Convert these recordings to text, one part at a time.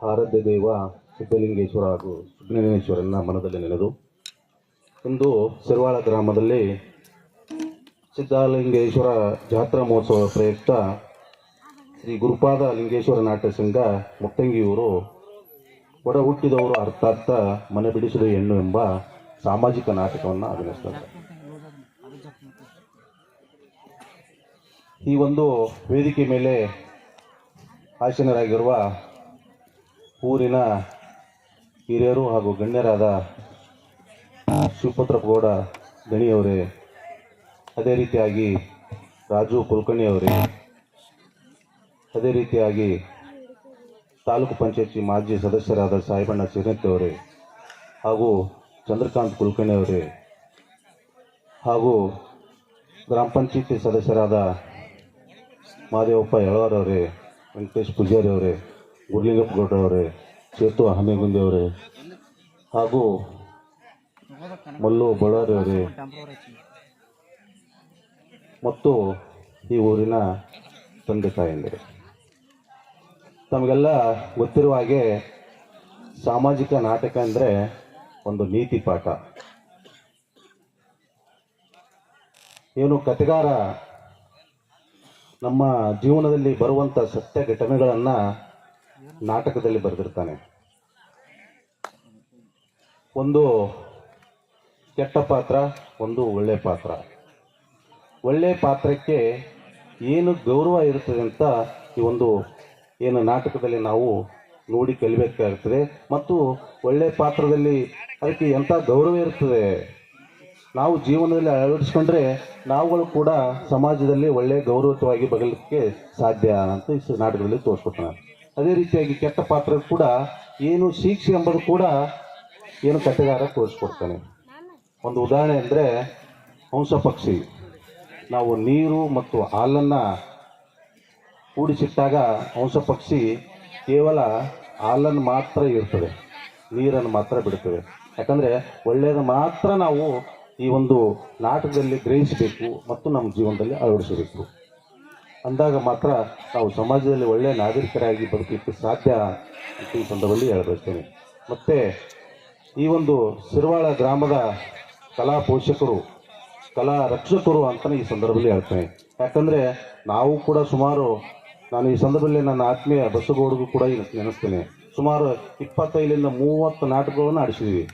ಆರಾಧ್ಯ ದೈವ ಸಿದ್ಧಲಿಂಗೇಶ್ವರ ಹಾಗೂ ಸುಬ್ರಹ್ಮಣ್ಯೇಶ್ವರನ ಮನದಲ್ಲಿ ನೆನೆದು ಇಂದು ಸಿರ್ವಾಳ ಗ್ರಾಮದಲ್ಲಿ ಸಿದ್ಧಲಿಂಗೇಶ್ವರ ಜಾತ್ರಾ ಮಹೋತ್ಸವ ಪ್ರಯುಕ್ತ ಶ್ರೀ ಗುರುಪಾದ ಲಿಂಗೇಶ್ವರ ನಾಟ್ಯ ಸಂಘ ಮುತ್ತಂಗಿಯೂರು ಒಡ ಹುಟ್ಟಿದವರು ಅರ್ಥಾರ್ಥ ಮನೆ ಬಿಡಿಸಿದ ಹೆಣ್ಣು ಎಂಬ ಸಾಮಾಜಿಕ ನಾಟಕವನ್ನು ಅಭಿನಯಿಸ್ತಾರೆ. ಈ ಒಂದು ವೇದಿಕೆ ಮೇಲೆ ಆಸೀನರಾಗಿರುವ ಊರಿನ ಹಿರಿಯರು ಹಾಗೂ ಗಣ್ಯರಾದ ಶಿವಪತ್ರಗೌಡ ಗಣಿಯವರೇ, ಅದೇ ರೀತಿಯಾಗಿ ರಾಜು ಕುಲಕರ್ಣಿಯವರೇ, ಅದೇ ರೀತಿಯಾಗಿ ತಾಲೂಕು ಪಂಚಾಯತಿ ಮಾಜಿ ಸದಸ್ಯರಾದ ಸಾಯಿಬಣ್ಣ ಚಿರನತ್ತಿಯವರೇ ಹಾಗೂ ಚಂದ್ರಕಾಂತ್ ಕುಲಕರ್ಣಿಯವರೇ ಹಾಗೂ ಗ್ರಾಮ ಪಂಚಾಯತಿ ಸದಸ್ಯರಾದ ಮಾದೇವಪ್ಪ ಯಳವಾರವರೇ, ವೆಂಕಟೇಶ್ ಪೂಜಾರಿ ಅವರೇ, ಗುರ್ಲಿಂಗಪ್ಪ ಗೌಡರವರೇ, ಚೇತು ಹಮೇಗುಂದಿಯವರೇ ಹಾಗೂ ಮಲ್ಲು ಬಳ್ಳಾರಿಯವರೇ ಮತ್ತು ಈ ಊರಿನ ತಂದೆ ತಾಯಂದಿರು, ತಮಗೆಲ್ಲ ಗೊತ್ತಿರುವ ಹಾಗೆ ಸಾಮಾಜಿಕ ನಾಟಕ ಅಂದರೆ ಒಂದು ನೀತಿ ಪಾಠ. ಏನು ಕಥೆಗಾರ ನಮ್ಮ ಜೀವನದಲ್ಲಿ ಬರುವಂಥ ಸತ್ಯ ಘಟನೆಗಳನ್ನು ನಾಟಕದಲ್ಲಿ ಬರೆದಿರ್ತಾನೆ. ಒಂದು ಕೆಟ್ಟ ಪಾತ್ರ, ಒಂದು ಒಳ್ಳೆಯ ಪಾತ್ರ. ಒಳ್ಳೆಯ ಪಾತ್ರಕ್ಕೆ ಏನು ಗೌರವ ಇರುತ್ತದೆ ಅಂತ ಈ ಒಂದು ಏನು ನಾಟಕದಲ್ಲಿ ನಾವು ನೋಡಿ ಕಲಿಬೇಕಾಗ್ತದೆ. ಮತ್ತು ಒಳ್ಳೆಯ ಪಾತ್ರದಲ್ಲಿ ಅದಕ್ಕೆ ಎಂಥ ಗೌರವ ಇರ್ತದೆ, ನಾವು ಜೀವನದಲ್ಲಿ ಅಳವಡಿಸ್ಕೊಂಡ್ರೆ ನಾವುಗಳು ಕೂಡ ಸಮಾಜದಲ್ಲಿ ಒಳ್ಳೆಯ ಗೌರವಯುತವಾಗಿ ಬರಲಿಕ್ಕೆ ಸಾಧ್ಯ ಅಂತ ಈ ನಾಟಕದಲ್ಲಿ ತೋರಿಸ್ಕೊಡ್ತಾನೆ. ಅದೇ ರೀತಿಯಾಗಿ ಕೆಟ್ಟ ಪಾತ್ರ ಕೂಡ ಏನು ಶಿಕ್ಷೆ ಎಂಬುದು ಕೂಡ ಏನು ಕಥೆಗಾರ ತೋರಿಸ್ಕೊಡ್ತಾನೆ. ಒಂದು ಉದಾಹರಣೆ ಅಂದರೆ ಹಂಸ ಪಕ್ಷಿ. ನಾವು ನೀರು ಮತ್ತು ಹಾಲನ್ನು ಕೂಡಿಸಿಟ್ಟಾಗ ಹಂಸ ಪಕ್ಷಿ ಕೇವಲ ಹಾಲನ್ನು ಮಾತ್ರ ಇರ್ತದೆ, ನೀರನ್ನು ಮಾತ್ರ ಬಿಡ್ತದೆ. ಯಾಕಂದರೆ ಒಳ್ಳೆಯದು ಮಾತ್ರ ನಾವು ಈ ಒಂದು ನಾಟಕದಲ್ಲಿ ಗ್ರಹಿಸಬೇಕು ಮತ್ತು ನಮ್ಮ ಜೀವನದಲ್ಲಿ ಅಳವಡಿಸಬೇಕು. ಅಂದಾಗ ಮಾತ್ರ ನಾವು ಸಮಾಜದಲ್ಲಿ ಒಳ್ಳೆಯ ನಾಗರಿಕರಾಗಿ ಬದುಕಲಿಕ್ಕೆ ಸಾಧ್ಯ ಅಂತ ಈ ಸಂದರ್ಭದಲ್ಲಿ ಹೇಳಬಯಸ್ತೇನೆ. ಮತ್ತು ಈ ಒಂದು ಸಿರ್ವಾಳ ಗ್ರಾಮದ ಕಲಾ ಪೋಷಕರು, ಕಲಾ ರಕ್ಷಕರು ಅಂತಲೇ ಈ ಸಂದರ್ಭದಲ್ಲಿ ಹೇಳ್ತೇನೆ. ಯಾಕಂದರೆ ನಾವು ಕೂಡ ಸುಮಾರು, ನಾನು ಈ ಸಂದರ್ಭದಲ್ಲಿ ನನ್ನ ಆತ್ಮೀಯ ಬಸಗೌಡಗೂ ಕೂಡ ನೆನೆಸ್ತೇನೆ, ಸುಮಾರು 25-30 ನಾಟಕಗಳನ್ನು ಆಡಿಸಿದ್ದೀವಿ.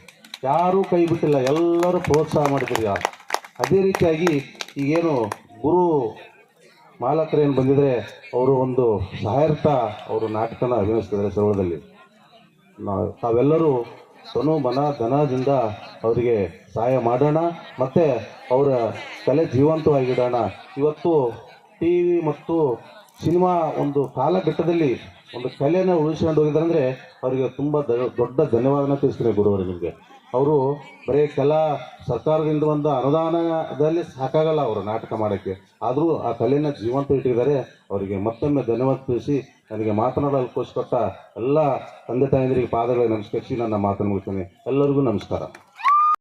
ಯಾರೂ ಕೈ ಬಿಟ್ಟಿಲ್ಲ, ಎಲ್ಲರೂ ಪ್ರೋತ್ಸಾಹ ಮಾಡಿದ್ರಿ. ಅದೇ ರೀತಿಯಾಗಿ ಈಗೇನು ಗುರು ಮಾಲಕರೇನು ಬಂದಿದ್ದಾರೆ, ಅವರು ಒಂದು ಸಹಾಯರ್ಥ ಅವರು ನಾಟಕನ ಅಭಿನಯಿಸ್ತಿದ್ದಾರೆ ಸಿರ್ವಾಳದಲ್ಲಿ. ತಾವೆಲ್ಲರೂ ತನು ಮನ ಧನದಿಂದ ಅವರಿಗೆ ಸಹಾಯ ಮಾಡೋಣ, ಮತ್ತು ಅವರ ಕಲೆ ಜೀವಂತವಾಗಿಡೋಣ. ಇವತ್ತು ಟಿ ವಿ ಮತ್ತು ಸಿನಿಮಾ ಒಂದು ಕಾಲಘಟ್ಟದಲ್ಲಿ ಒಂದು ಕಲೆಯನ್ನು ಉಳಿಸ್ಕೊಂಡು ಹೋಗಿದ್ದಾರೆ ಅಂದರೆ ಅವರಿಗೆ ತುಂಬ ದೊಡ್ಡ ಧನ್ಯವಾದನ ತಿಳಿಸ್ತೀನಿ ಗುರುವರು ನಿಮಗೆ. ಅವರು ಬರೀ ಸರ್ಕಾರದಿಂದ ಒಂದು ಅನುದಾನದಲ್ಲಿ ಸಾಕಾಗಲ್ಲ ಅವರು ನಾಟಕ ಮಾಡೋಕ್ಕೆ, ಆದರೂ ಆ ಕಲೆಯನ್ನು ಜೀವಂತ ಇಟ್ಟಿದ್ದಾರೆ. ಅವರಿಗೆ ಮತ್ತೊಮ್ಮೆ ಧನ್ಯವಾದ ತಿಳಿಸಿ ನನಗೆ ಮಾತನಾಡಲು ಕೊಟ್ಟ ಎಲ್ಲ ತಂದೆ ತಾಯಂದಿರಿಗೆ ಪಾದಗಳಿಗೆ ನಮಸ್ಕರಿಸಿ ನನ್ನ ಮಾತನ್ನು ಮುಗಿಸ್ತೇನೆ. ಎಲ್ಲರಿಗೂ ನಮಸ್ಕಾರ.